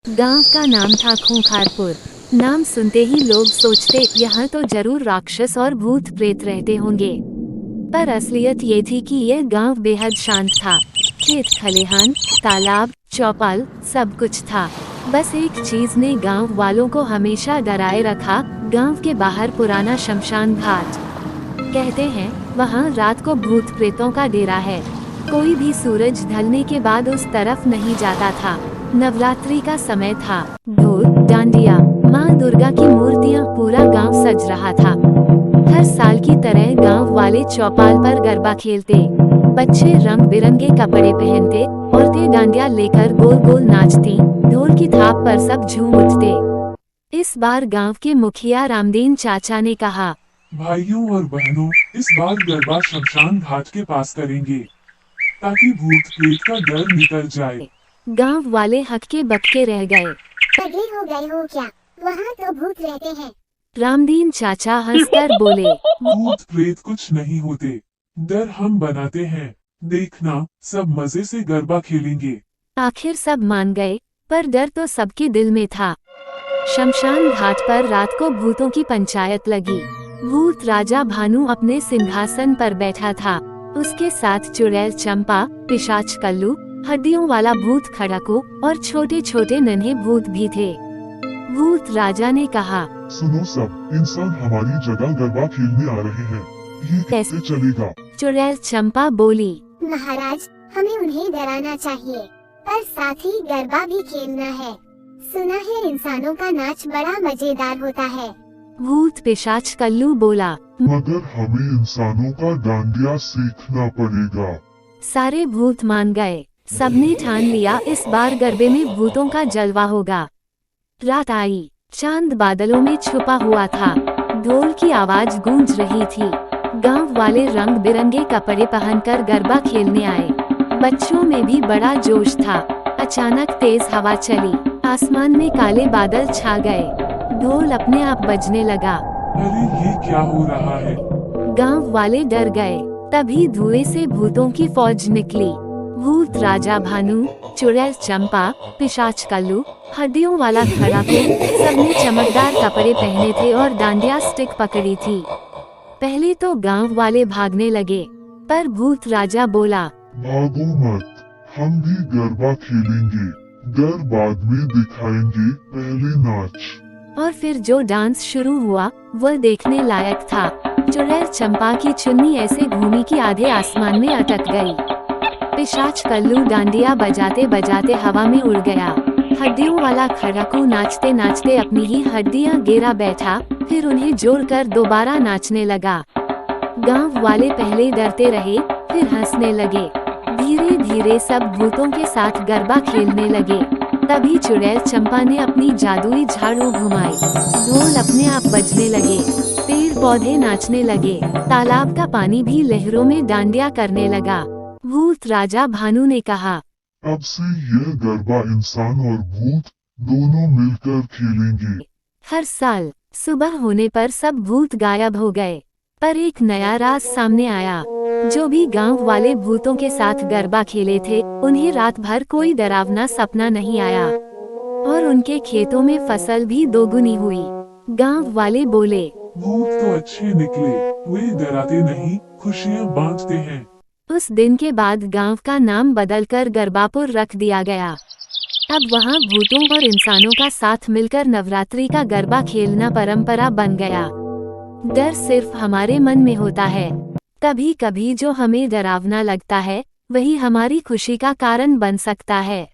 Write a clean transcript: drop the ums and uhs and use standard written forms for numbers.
गांव का नाम था खूंखारपुर। नाम सुनते ही लोग सोचते यहाँ तो जरूर राक्षस और भूत प्रेत रहते होंगे। पर असलियत ये थी कि यह गांव बेहद शांत था। खेत खलिहान, तालाब, चौपाल, सब कुछ था। बस एक चीज ने गांव वालों को हमेशा डराए रखा, गांव के बाहर पुराना शमशान घाट। कहते हैं वहाँ रात को भूत प्रेतों का डेरा है। कोई भी सूरज ढलने के बाद उस तरफ नहीं जाता था। नवरात्रि का समय था। ढोल, डांडिया, माँ दुर्गा की मूर्तियाँ, पूरा गांव सज रहा था। हर साल की तरह गांव वाले चौपाल पर गरबा खेलते। बच्चे रंग बिरंगे कपड़े पहनते, औरतें डांडिया लेकर गोल गोल नाचती, ढोल की थाप पर सब झूम उठते। इस बार गांव के मुखिया रामदीन चाचा ने कहा, भाइयों और बहनों, इस बार गरबा शमशान घाट के पास करेंगे ताकि भूत प्रेत का डर निकल जाए। गांव वाले हक्के बक्के रह गए। पागल हो गए हो क्या? वहाँ तो भूत रहते हैं। रामदीन चाचा हंसकर बोले, भूत प्रेत कुछ नहीं होते, डर हम बनाते हैं। देखना, सब मजे से गरबा खेलेंगे। आखिर सब मान गए, पर डर तो सबके दिल में था। शमशान घाट पर रात को भूतों की पंचायत लगी। भूत राजा भानु अपने सिंहासन पर बैठा था। उसके साथ चुड़ैल चंपा, पिशाच कल्लू, हड्डियों वाला भूत खड़कू और छोटे छोटे नन्हे भूत भी थे। भूत राजा ने कहा, सुनो सब, इंसान हमारी जगह गरबा खेलने आ रहे हैं, ये कैसे चलेगा? चुड़ैल चंपा बोली, महाराज, हमें उन्हें डराना चाहिए, पर साथ ही गरबा भी खेलना है। सुना है इंसानों का नाच बड़ा मजेदार होता है। भूत पिशाच कल्लू बोला, मगर हमें इंसानों का डांडिया सीखना पड़ेगा। सारे भूत मान गए। सबने ठान लिया इस बार गरबे में भूतों का जलवा होगा। रात आई, चांद बादलों में छुपा हुआ था। ढोल की आवाज गूंज रही थी। गांव वाले रंग बिरंगे कपड़े पहनकर गरबा खेलने आए। बच्चों में भी बड़ा जोश था। अचानक तेज हवा चली, आसमान में काले बादल छा गए। ढोल अपने आप बजने लगा। अरे ये क्या हो रहा है? गांव वाले डर गए। तभी धुएं से भूतों की फौज निकली। भूत राजा भानु, चुड़ैल चंपा, पिशाच कल्लू, हड्डियों वाला खड़ाकू, सबने चमकदार कपड़े पहने थे और डांडिया स्टिक पकड़ी थी। पहले तो गांव वाले भागने लगे, पर भूत राजा बोला, भागो मत, हम भी गरबा खेलेंगे, डर बाद में दिखाएंगे, पहले नाच। और फिर जो डांस शुरू हुआ वह देखने लायक था। चुड़ैल चंपा की चुन्नी ऐसे घूमी कि आधे आसमान में अटक गई। पिशाच कल्लू डांडिया बजाते बजाते हवा में उड़ गया। हड्डियों वाला खड़ाकू नाचते नाचते अपनी ही हड्डियां गिरा बैठा, फिर उन्हें जोड़कर दोबारा नाचने लगा। गांव वाले पहले डरते रहे, फिर हंसने लगे। धीरे धीरे सब भूतों के साथ गरबा खेलने लगे। तभी चुड़ैल चंपा ने अपनी जादुई झाड़ू घुमाई। ढोल अपने आप बजने लगे, पेड़ पौधे नाचने लगे, तालाब का पानी भी लहरों में डांडिया करने लगा। भूत राजा भानु ने कहा, अब से यह गरबा इंसान और भूत दोनों मिलकर खेलेंगे। हर साल सुबह होने पर सब भूत गायब हो गए, पर एक नया राज सामने आया। जो भी गांव वाले भूतों के साथ गरबा खेले थे, उन्हें रात भर कोई डरावना सपना नहीं आया और उनके खेतों में फसल भी दोगुनी हुई। गांव वाले बोले, भूत तो अच्छे निकले, वे डराते नहीं, खुशियाँ बांटते हैं। उस दिन के बाद गांव का नाम बदलकर गरबापुर रख दिया गया। अब वहां भूतों और इंसानों का साथ मिलकर नवरात्रि का गरबा खेलना परंपरा बन गया। डर सिर्फ हमारे मन में होता है। कभी कभी जो हमें डरावना लगता है, वही हमारी खुशी का कारण बन सकता है।